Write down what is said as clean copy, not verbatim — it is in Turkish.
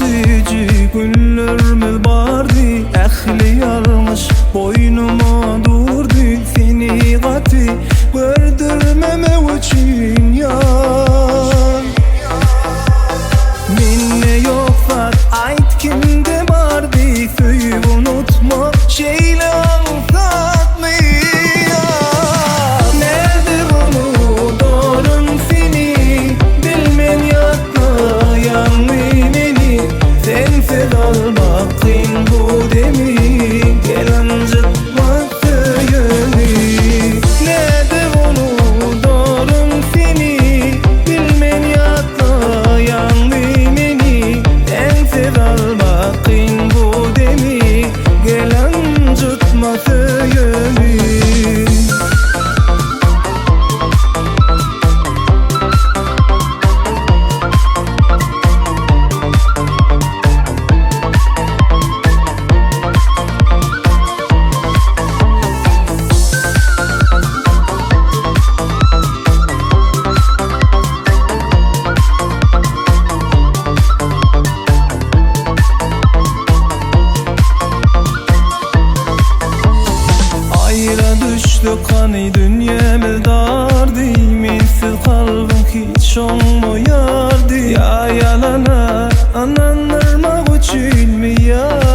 Asici günlerimiz bardı, ehli yalmış boynuma durdu. Seni gati verdirmeme için yan. Minne yok var ait kimde vardı, söyüp unutma şeyle anlatmayı. Nedir onu doğrun seni, bilmen yatma yanmini. Sensiz almakın bu demi, gelen zıtmak yönü. Nedir onu doğrun seni, bilmen yatma yanmini. Sensiz almakın bu demi, gelen zıtmak yönü. Ayra düştük hani dünyamız dardı, minsiz kalbim hiç olmayardı. Ya yalana anandırmak için mi ya?